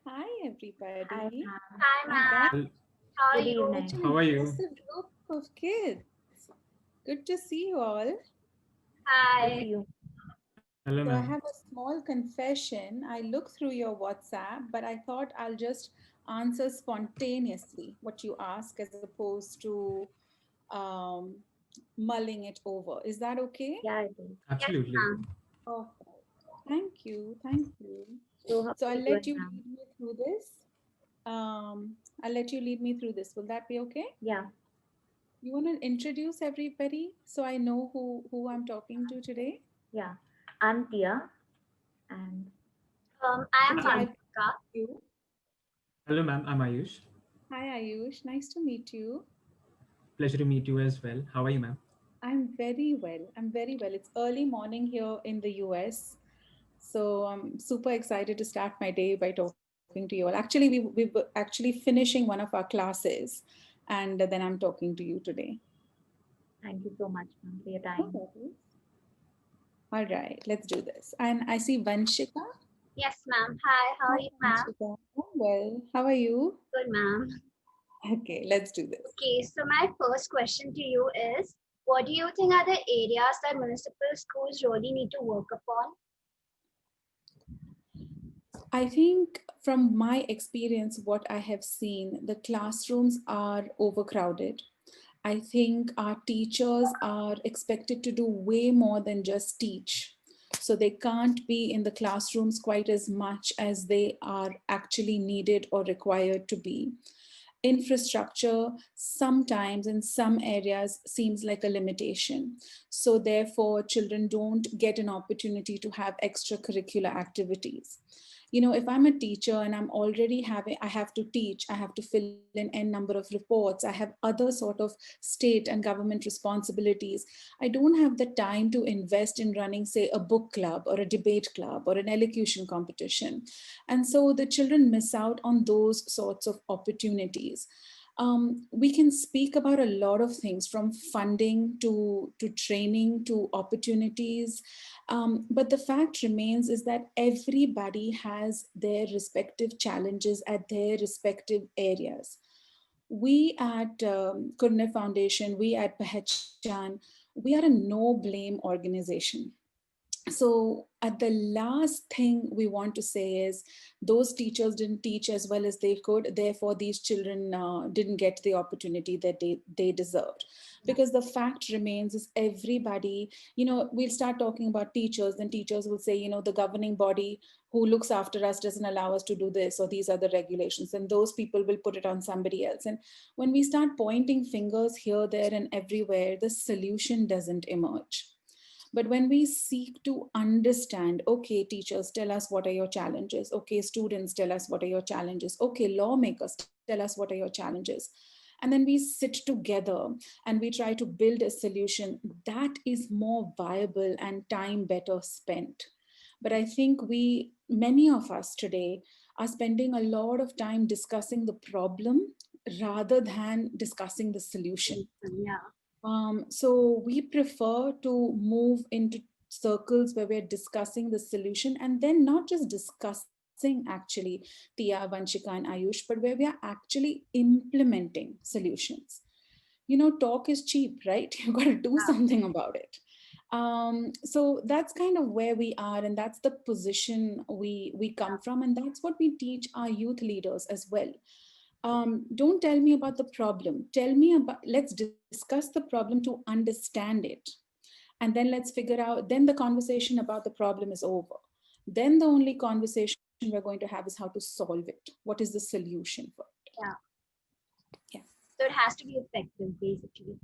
Hi, Hi, everybody. ma'am. Hi, I got ma'am. Well, How are Good you? such evening. an how are you? impressive group of kids. Good to see you all. Good to Hi. see you. Hello, So, I ma'am. have a small confession. I looked through your WhatsApp, but I thought I'll just answer spontaneously what you ask as opposed to um, mulling it over. Is that okay? Yeah, it is. Yes, Absolutely. ma'am. Oh, thank you. Thank you. So, how are So, you I'll let doing, you ma'am? lead me through this. I'll let you lead me through this. Will that be okay? Yeah, You want to introduce everybody so I know who I'm talking to today? yeah. I'm Tia, and I am Okay, I'll Vanshika. you. Hello, ma'am. I'm Ayush. Hi Ayush, nice to meet you. Pleasure to meet you as well. How are you, ma'am? I'm very well. I'm very well. It's early morning here in the US. So I'm super excited to start my day by talking to you all. Actually, we were actually finishing one of our classes and then I'm talking to you today. thank you so much, ma'am, for your No time. worries. All right, let's do this. And I see Vanshika. Yes, ma'am. Hi, how Hi are you, ma'am? Vanshika. I'm well. How are you? Good, ma'am. Okay, let's do this. Okay, so my first question to you is, what do you think are the areas that municipal schools really need to work upon? I think from my experience, what I have seen, the classrooms are overcrowded. I think our teachers are expected to do way more than just teach. So they can't be in the classrooms quite as much as they are actually needed or required to be. Infrastructure sometimes in some areas seems like a limitation. So therefore, children don't get an opportunity to have extracurricular activities. If I'm a teacher and I have to teach, I have to fill in n number of reports, I have other sort of state and government responsibilities. I don't have the time to invest in running, say, a book club or a debate club or an elocution competition. And so the children miss out on those sorts of opportunities. We can speak about a lot of things from funding to training to opportunities, but the fact remains is that everybody has their respective challenges at their respective areas. We at KurNiv Foundation, we at Pehchan, we are a no blame organization. So at the last thing we want to say is those teachers didn't teach as well as they could, therefore these children didn't get the opportunity that they deserved. Because the fact remains is everybody, we'll start talking about teachers, then teachers will say, the governing body who looks after us doesn't allow us to do this, or these are the regulations, and those people will put it on somebody else. And when we start pointing fingers here, there, and everywhere, the solution doesn't emerge. But when we seek to understand, okay, teachers, tell us what are your challenges. Okay, students, tell us what are your challenges. Okay, lawmakers, tell us what are your challenges. And then we sit together and we try to build a solution that is more viable and time better spent. But I think many of us today are spending a lot of time discussing the problem rather than discussing the solution. Yeah. So we prefer to move into circles where we're discussing the solution and then not just discussing actually Tia, Vanshika, and Ayush, but where we are actually implementing solutions. Talk is cheap, right? You've got to do something about it. So that's kind of where we are, and that's the position we come from, and that's what we teach our youth leaders as well. Don't tell me about the problem. Tell me about, let's discuss the problem to understand it. And then let's figure out, then the conversation about the problem is over. Then the only conversation we're going to have is how to solve it. What is the solution for it? Yeah. Yeah. So it has to be effective, basically.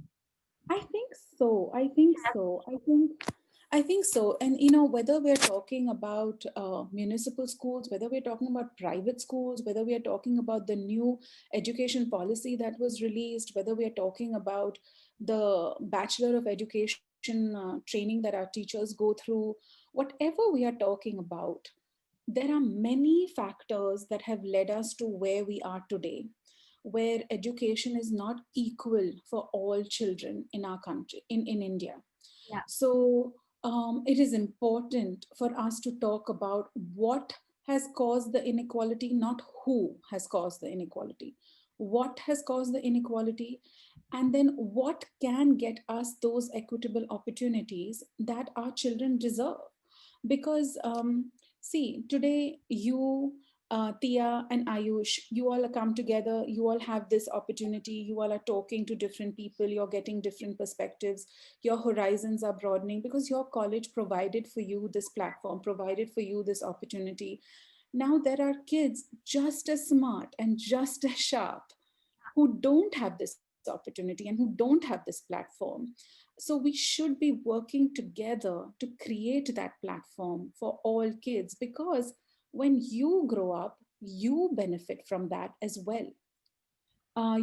I think so. I think Yes, so. I think so. And whether we're talking about municipal schools, whether we're talking about private schools, whether we are talking about the new education policy that was released, whether we are talking about the Bachelor of Education training that our teachers go through, whatever we are talking about, there are many factors that have led us to where we are today, where education is not equal for all children in our country, in India. yeah. So it is important for us to talk about what has caused the inequality, not who has caused the inequality. What has caused the inequality, and then what can get us those equitable opportunities that our children deserve. Because see, today you, Tia and Ayush, you all come together, you all have this opportunity, you all are talking to different people, you're getting different perspectives, your horizons are broadening because your college provided for you this platform, provided for you this opportunity. Now there are kids just as smart and just as sharp who don't have this opportunity and who don't have this platform. So we should be working together to create that platform for all kids, because when you grow up, you benefit from that as well.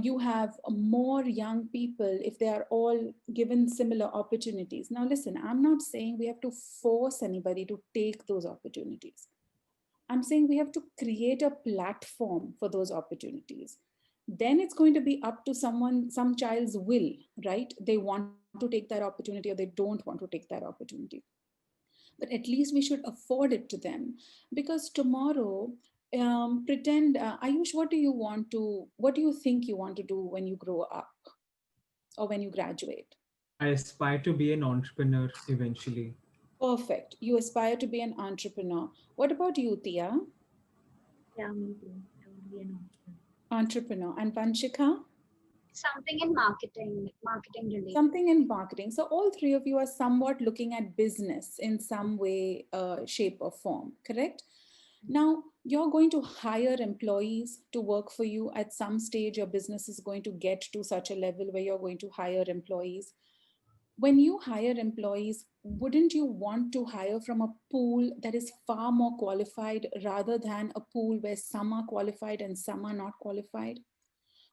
You have more young people if they are all given similar opportunities. Now, listen, I'm not saying we have to force anybody to take those opportunities. I'm saying we have to create a platform for those opportunities. Then it's going to be up to someone, some child's will, right? They want to take that opportunity or they don't want to take that opportunity. But at least we should afford it to them, because tomorrow, pretend, Ayush, what do you think you want to do when you grow up or when you graduate? I aspire to be an entrepreneur eventually. Perfect. You aspire to be an entrepreneur. What about you, Tia? Yeah, me too. I want to be an option. Entrepreneur. And Vanshika? Something in marketing related. Something in marketing. So all three of you are somewhat looking at business in some way, shape, or form, correct? Now, you're going to hire employees to work for you. At some stage, your business is going to get to such a level where you're going to hire employees. When you hire employees, wouldn't you want to hire from a pool that is far more qualified rather than a pool where some are qualified and some are not qualified?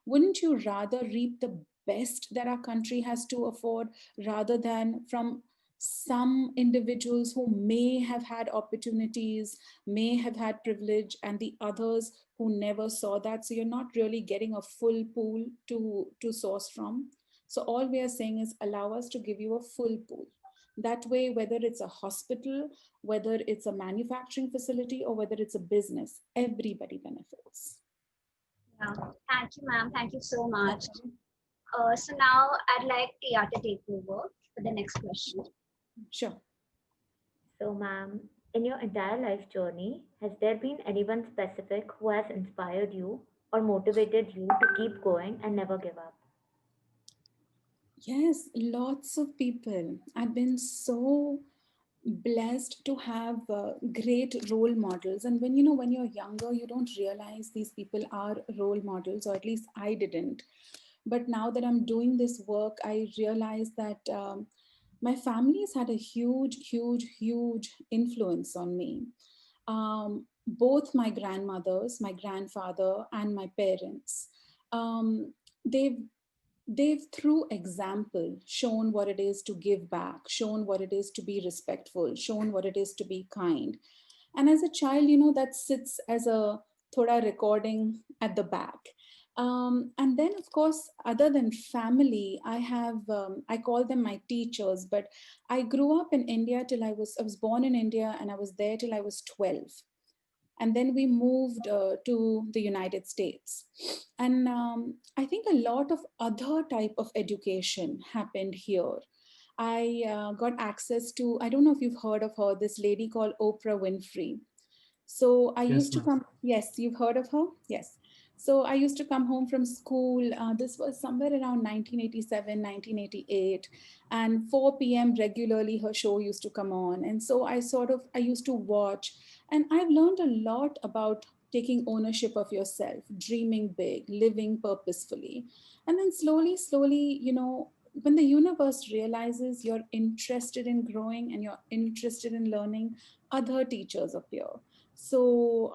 Wouldn't you rather reap the best that our country has to afford rather than from some individuals who may have had opportunities, may have had privilege, and the others who never saw that? So you're not really getting a full pool to source from. So all we are saying is allow us to give you a full pool. That way, whether it's a hospital, whether it's a manufacturing facility, or whether it's a business, everybody benefits. Yeah. Thank you, ma'am. Thank you so much. Okay. So now I'd like Tia to take over for the next question. Sure. So, ma'am, in your entire life journey, has there been anyone specific who has inspired you or motivated you to keep going and never give up? Yes, lots of people. I've been so blessed to have great role models. And when you're younger, you don't realize these people are role models, or at least I didn't. But now that I'm doing this work, I realize that my family has had a huge, huge, huge influence on me. Both my grandmothers, my grandfather, and my parents. Um, they've they've through example shown what it is to give back, shown what it is to be respectful, shown what it is to be kind. And as a child, that sits as a thoda recording at the back. And then, of course, other than family, I have, I call them my teachers, but I grew up in India till I was born in India, and I was there till I was 12. And then we moved to the United States. And I think a lot of other type of education happened here. I got access to, I don't know if you've heard of her, this lady called Oprah Winfrey. So I Yes, used to ma'am. come, yes, you've heard of her? Yes. So I used to come home from school. This was somewhere around 1987, 1988. And 4 p.m. regularly her show used to come on. And so I used to watch. And I've learned a lot about taking ownership of yourself, dreaming big, living purposefully. And then slowly, slowly, when the universe realizes you're interested in growing and you're interested in learning, other teachers appear. So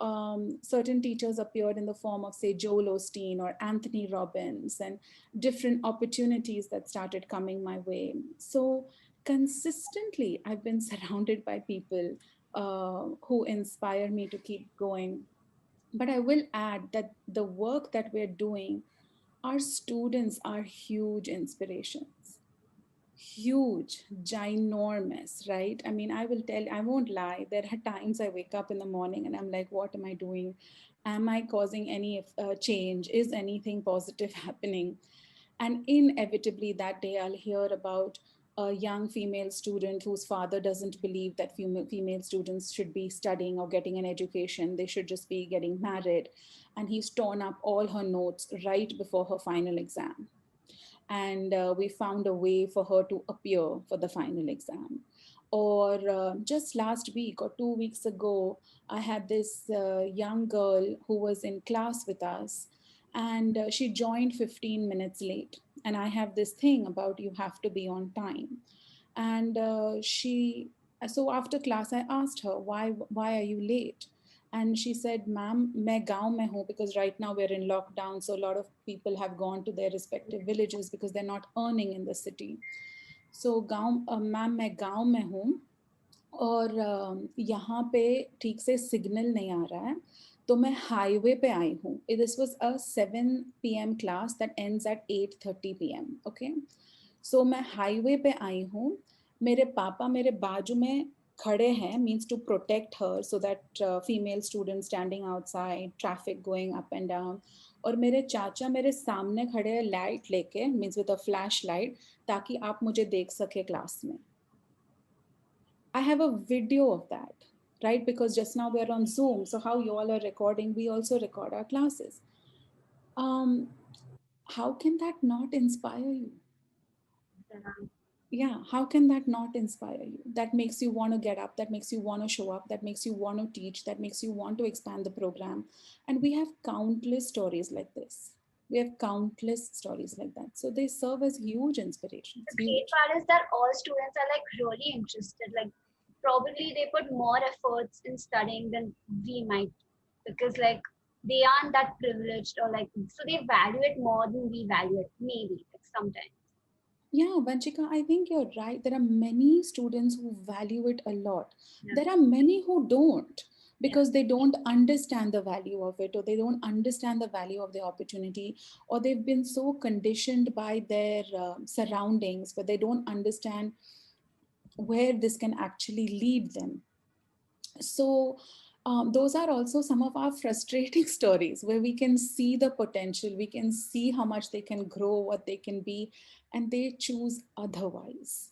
certain teachers appeared in the form of, say, Joel Osteen or Anthony Robbins, and different opportunities that started coming my way. So consistently, I've been surrounded by people who inspire me to keep going. But I will add that the work that we're doing, our students are huge inspirations, huge, ginormous, right? I mean, I will tell, I won't lie. There are times I wake up in the morning and I'm like, what am I doing? Am I causing any change? Is anything positive happening? And inevitably that day I'll hear about a young female student whose father doesn't believe that female students should be studying or getting an education. They should just be getting married. And he's torn up all her notes right before her final exam, and we found a way for her to appear for the final exam. Or just last week or 2 weeks ago, I had this young girl who was in class with us, and she joined 15 minutes late. And I have this thing about you have to be on time. And so after class, I asked her, why are you late? And she said, ma'am, मैं गांव में हूँ, because right now we're in lockdown, so a lot of people have gone to their respective villages because they're not earning in the city. So गांव ma'am मैं गांव में हूँ, और यहाँ पे ठीक से सिग्नल नहीं आ रहा है, तो मैं हाईवे पे आई हूँ. This was a 7 p.m. Class that ends at 8:30 p.m. Okay, so मैं हाईवे पे आई हूँ. मेरे पापा मेरे बाजू में खड़े हैं, means to protect her, so that female student standing outside, traffic going up and down. और मेरे चाचा मेरे सामने खड़े हैं लाइट लेके, means with a flash light, ताकि आप मुझे देख सके क्लास में. I have a video of that, right? Because just now we're on Zoom. So how you all are recording, we also record our classes. Um, how can that not inspire you? Yeah, how can that not inspire you? That makes you want to get up, that makes you want to show up, that makes you want to teach, that makes you want to expand the program. And we have countless stories like this. We have countless stories like that. So they serve as huge inspirations. The great part is that all students are like really interested. Like probably they put more efforts in studying than we might, because like they aren't that privileged, or like so they value it more than we value it, maybe like sometimes. Yeah, Vanchika, I think you're right. There are many students who value it a lot. Yeah. There are many who don't, Yeah. because they don't understand the value of it, or they don't understand the value of the opportunity, or they've been so conditioned by their surroundings, but they don't understand where this can actually lead them. So those are also some of our frustrating stories, where we can see the potential, we can see how much they can grow, what they can be, and they choose otherwise.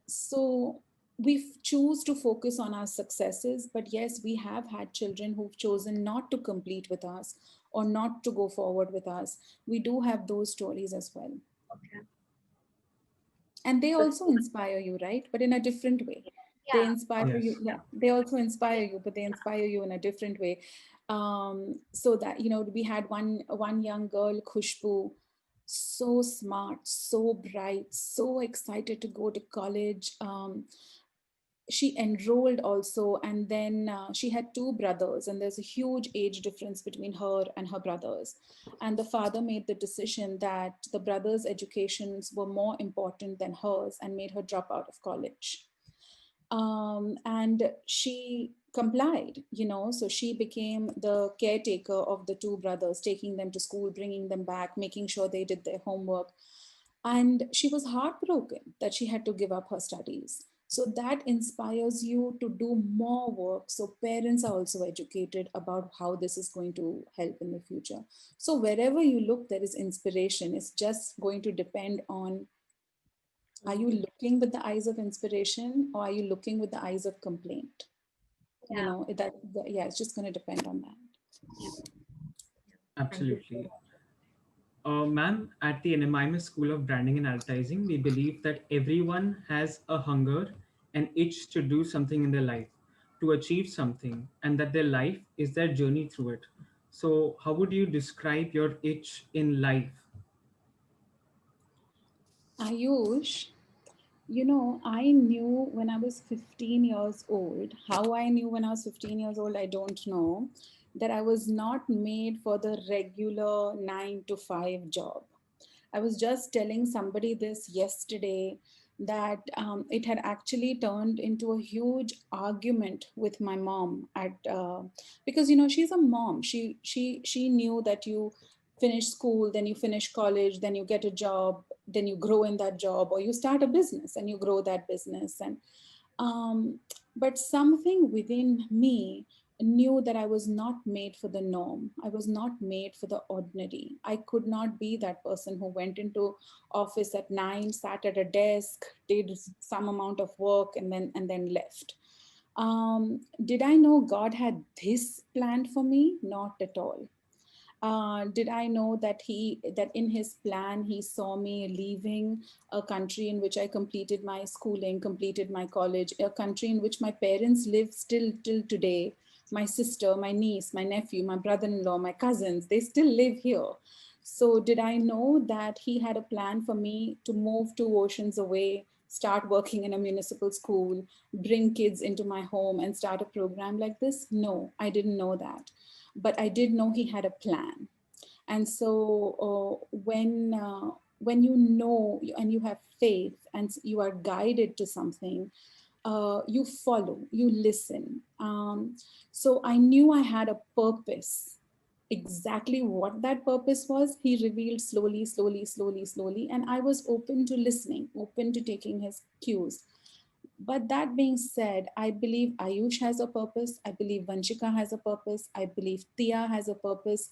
So we choose to focus on our successes, but yes, we have had children who've chosen not to complete with us or not to go forward with us. We do have those stories as well. Okay. And they also inspire you, right? But in a different way. They Yeah. inspire you. Yes. Yeah, they also inspire you, but they inspire you in a different way. So that, you know, we had one young girl, Khushbu, so smart, so bright, so excited to go to college. She enrolled also, and then she had two brothers, and there's a huge age difference between her and her brothers. And the father made the decision that the brothers' educations were more important than hers, and made her drop out of college. And she complied, you know, so she became the caretaker of the two brothers, taking them to school, bringing them back, making sure they did their homework. And she was heartbroken that she had to give up her studies. So that inspires you to do more work. So parents are also educated about how this is going to help in the future. So wherever you look, there is inspiration. It's just going to depend on, are you looking with the eyes of inspiration, or are you looking with the eyes of complaint? Yeah. You know, yeah, it's just going to depend on that. Absolutely. Ma'am, at the NMIMS School of Branding and Advertising, we believe that everyone has a hunger and itch to do something in their life, to achieve something, and that their life is their journey through it. So, how would you describe your itch in life? Ayush, you know, I knew when I was 15 years old, how I knew when I was 15 years old, I don't know, that I was not made for the regular 9 to 5 job. I was just telling somebody this yesterday, that it had actually turned into a huge argument with my mom at because, you know, she's a mom. She knew that you finish school, then you finish college, then you get a job, then you grow in that job, or you start a business and you grow that business. And um, but something within me knew that I was not made for the norm. I was not made for the ordinary. I could not be that person who went into office at 9, sat at a desk, did some amount of work, and then left. Did I know God had this planned for me? Not at all. Did I know that in his plan he saw me leaving a country in which I completed my schooling, completed my college, a country in which my parents live still till today. My sister, my niece, my nephew, my brother-in-law, my cousins, they still live here. So did I know that he had a plan for me to move 2 oceans away, start working in a municipal school, bring kids into my home and start a program like this? No, I didn't know that, but I did know he had a plan. And so when you know and you have faith and you are guided to something, you follow, you listen. So I knew I had a purpose. Exactly what that purpose was, he revealed slowly, slowly, slowly, slowly, and I was open to listening, open to taking his cues. But that being said, I believe Ayush has a purpose. I believe Vanshika has a purpose. I believe Tia has a purpose.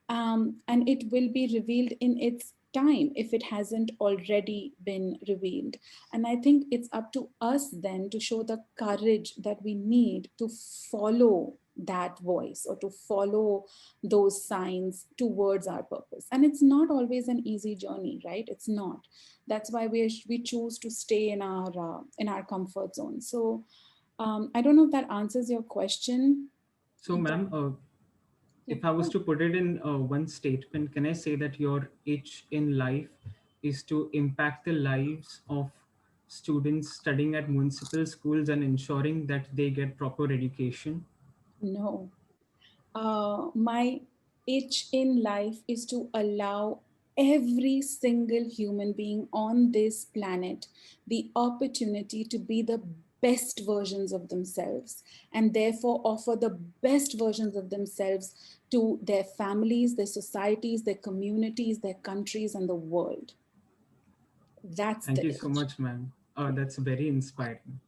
And it will be revealed in its time if it hasn't already been revealed. And I think it's up to us then to show the courage that we need to follow that voice or to follow those signs towards our purpose. And it's not always an easy journey, right? It's not. That's why we choose to stay in our comfort zone. So I don't know if that answers your question. So, ma'am, Yeah. if I was to put it in one statement, can I say that your itch in life is to impact the lives of students studying at municipal schools and ensuring that they get proper education? No. My itch in life is to allow every single human being on this planet the opportunity to be the best versions of themselves, and therefore offer the best versions of themselves to their families, their societies, their communities, their countries, and the world. That's Thank the you so itch. much, ma'am. That's very inspiring.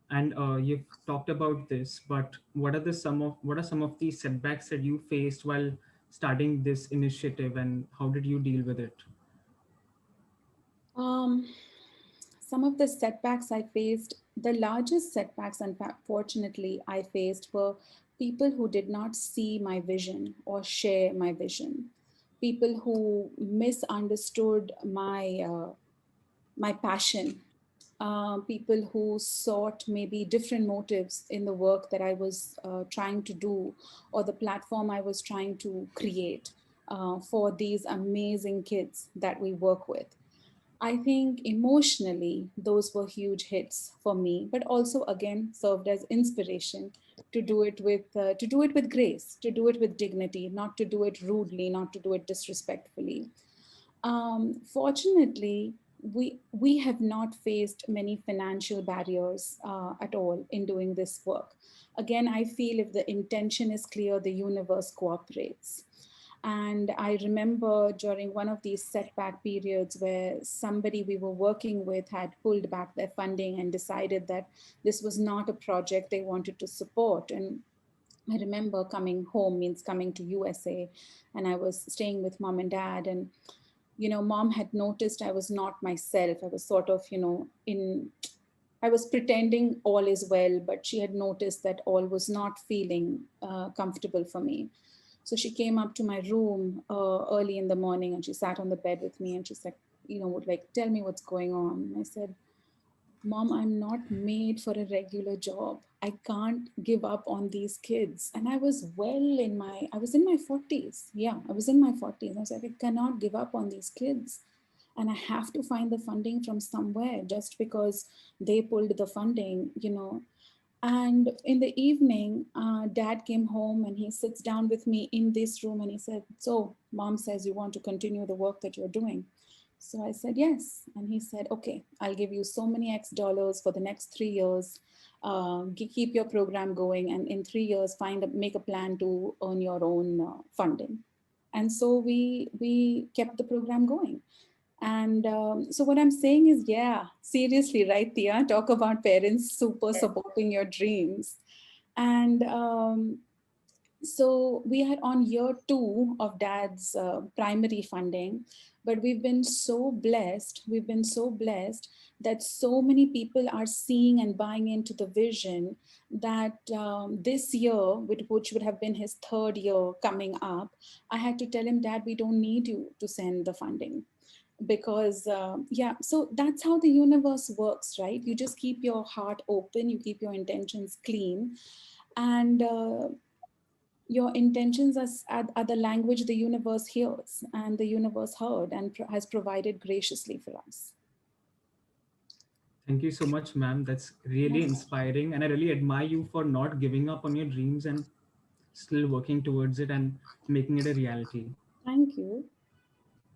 And you've talked about this, but what are some of the setbacks that you faced while starting this initiative, and how did you deal with it? Um, some of the setbacks I faced, the largest setbacks, unfortunately, I faced were people who did not see my vision or share my vision, people who misunderstood my passion, people who sought maybe different motives in the work that I was trying to do or the platform I was trying to create for these amazing kids that we work with. I think emotionally, those were huge hits for me, but also again served as inspiration to do it with grace, to do it with dignity, not to do it rudely, not to do it disrespectfully. Fortunately, we have not faced many financial barriers at all in doing this work. Again, I feel if the intention is clear, the universe cooperates. And I remember during one of these setback periods where somebody we were working with had pulled back their funding and decided that this was not a project they wanted to support. And I remember coming home, means coming to USA, and I was staying with mom and dad. And mom had noticed I was not myself. I was sort of, I was pretending all is well, but she had noticed that all was not feeling comfortable for me. So she came up to my room early in the morning and she sat on the bed with me and she said, would like, tell me what's going on. And I said, Mom, I'm not made for a regular job. I can't give up on these kids. And I was in my 40s. Yeah, I was in my 40s. I was like, I cannot give up on these kids. And I have to find the funding from somewhere just because they pulled the funding. And in the evening, dad came home and he sits down with me in this room and he said, so mom says you want to continue the work that you're doing. So I said, yes. And he said, okay, I'll give you so many X dollars for the next 3 years. Keep your program going. And in 3 years, make a plan to earn your own funding. And so we kept the program going. And so what I'm saying is, yeah, seriously, right, Tia? Talk about parents super Yes. supporting your dreams. And so we are on year 2 of dad's primary funding, but we've been so blessed that so many people are seeing and buying into the vision that this year, which would have been his 3rd year coming up, I had to tell him, Dad, we don't need you to send the funding, because yeah, so that's how the universe works, right? You just keep your heart open, you keep your intentions clean, and your intentions are the language the universe hears, and the universe heard and has provided graciously for us. Thank you so much, ma'am. That's really Yes. inspiring. And I really admire you for not giving up on your dreams and still working towards it and making it a reality. Thank you.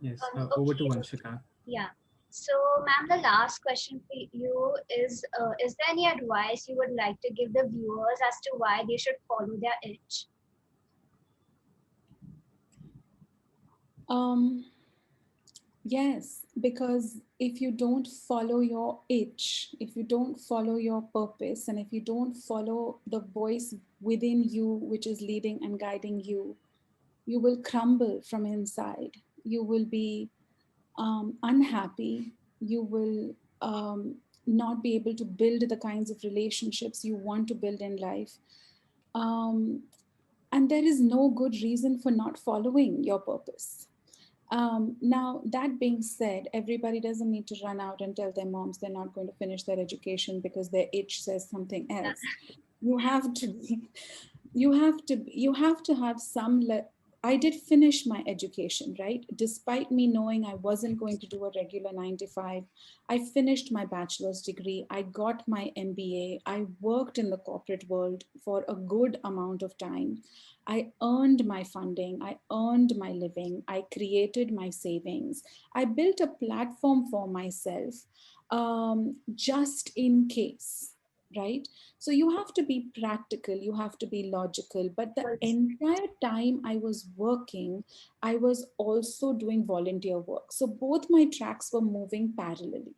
Yes. Over to Okay. Vanshika. Yeah. So, ma'am, the last question for you is there any advice you would like to give the viewers as to why they should follow their itch? um Yes, because if you don't follow your itch, if you don't follow your purpose, and if you don't follow the voice within you, which is leading and guiding you, you will crumble from inside. You will be unhappy. You will not be able to build the kinds of relationships you want to build in life. Um, and there is no good reason for not following your purpose. Now, that being said, everybody doesn't need to run out and tell their moms they're not going to finish their education because their itch says something else. You have to be, you have to have some I did finish my education, right? Despite me knowing I wasn't going to do a regular 9 to 5, I finished my bachelor's degree. I got my MBA. I worked in the corporate world for a good amount of time. I earned my funding. I earned my living. I created my savings. I built a platform for myself, just in case, right? So you have to be practical, you have to be logical. But the entire time I was working, I was also doing volunteer work. So both my tracks were moving parallelly.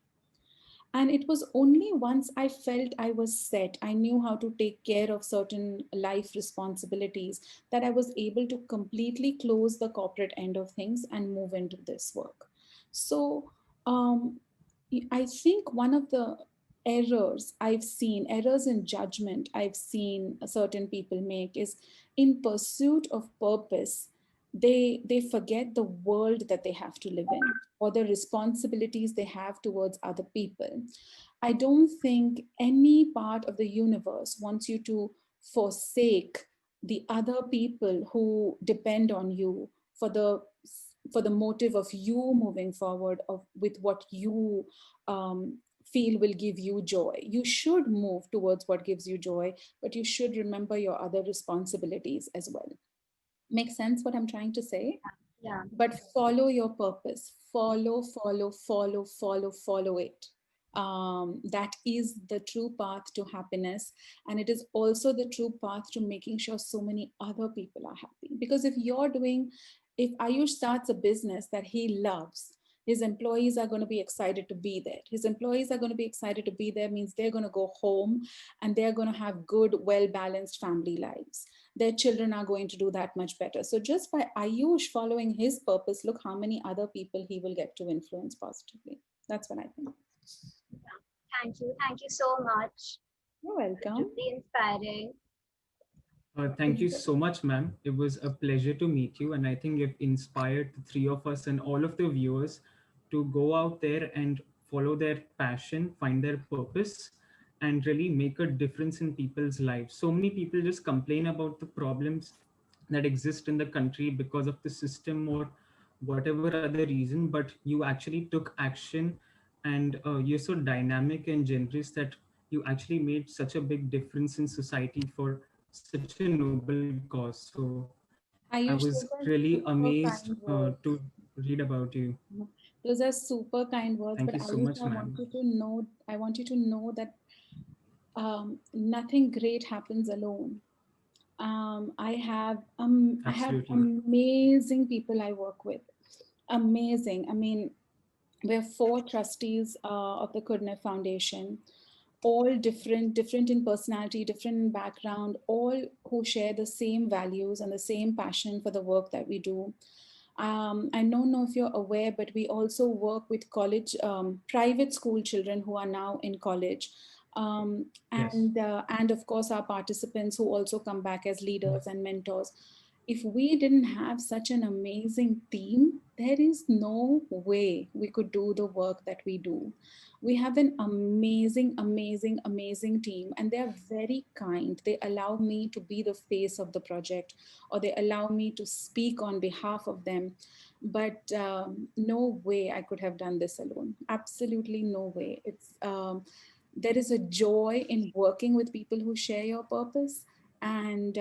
And it was only once I felt I was set, I knew how to take care of certain life responsibilities, that I was able to completely close the corporate end of things and move into this work. So um, I think one of the errors in judgment I've seen certain people make is, in pursuit of purpose, they forget the world that they have to live in, or the responsibilities they have towards other people. I don't think any part of the universe wants you to forsake the other people who depend on you for the motive of you moving forward of with what you feel will give you joy. You should move towards what gives you joy, but you should remember your other responsibilities as well. Make sense what I'm trying to say? Yeah. But follow your purpose. Follow it. That is the true path to happiness, and it is also the true path to making sure so many other people are happy. Because if Ayush starts a business that he loves, his employees are going to be excited to be there. His employees are going to be excited to be there means they're going to go home and they're going to have good, well balanced family lives. Their children are going to do that much better. So just by Ayush following his purpose, look how many other people he will get to influence positively. That's what I think. Yeah. Thank you so much. You're It's welcome. really inspiring. Thank you so much, ma'am. It was a pleasure to meet you, and I think you've inspired the three of us and all of the viewers to go out there and follow their passion, find their purpose, and really make a difference in people's lives. So many people just complain about the problems that exist in the country because of the system or whatever other reason, but you actually took action, and you're so dynamic and generous that you actually made such a big difference in society for such a noble cause. So I was really Ayush, those are amazed super to kind words. read about you. Those are super kind Thank words. you But so much, Ayush, ma'am. I want you to know that nothing great happens alone. I have Absolutely. amazing people I work with. Amazing. I mean, We're four trustees of the KurNiv Foundation, all different in personality, different in background, all who share the same values and the same passion for the work that we do. I don't know if you're aware, but we also work with college, private school children who are now in college. Yes. And of course, our participants who also come back as leaders and mentors. If we didn't have such an amazing team, there is no way we could do the work that we do. We have an amazing team, and they are very kind. They allow me to be the face of the project, or they allow me to speak on behalf of them. But no way I could have done this alone. Absolutely no way. There is a joy in working with people who share your purpose, and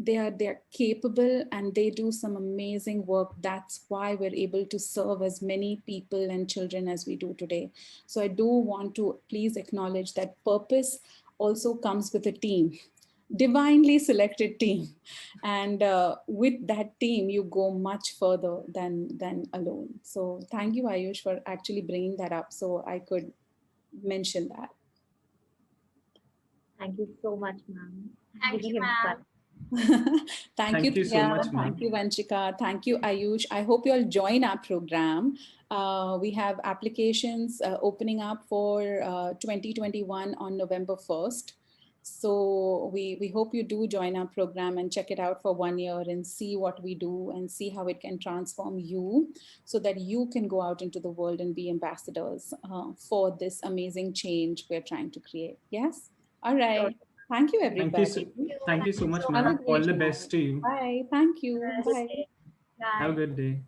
they are capable, and they do some amazing work. That's why we're able to serve as many people and children as we do today. So I do want to please acknowledge that purpose also comes with a team, divinely selected team, and with that team you go much further than alone. So thank you, Ayush, for actually bringing that up so I could mention that. Thank you so much, ma'am. Thank you, Really ma'am. inspiring. Thank you, Thank you so Priya. much, Thank ma'am. you, Vanchika. Thank you, Ayush. I hope you all join our program. We have applications opening up for 2021 on November 1st. So we hope you do join our program and check it out for 1 year and see what we do and see how it can transform you so that you can go out into the world and be ambassadors for this amazing change we're trying to create. Yes? All Sure. right. Thank you, Thank you everybody. so, Thank you. thank you Thank so you much, so Have a much. ma'am. All great the night. best to you. Bye. Thank Have you. a good Bye. day. Have a Bye. good day.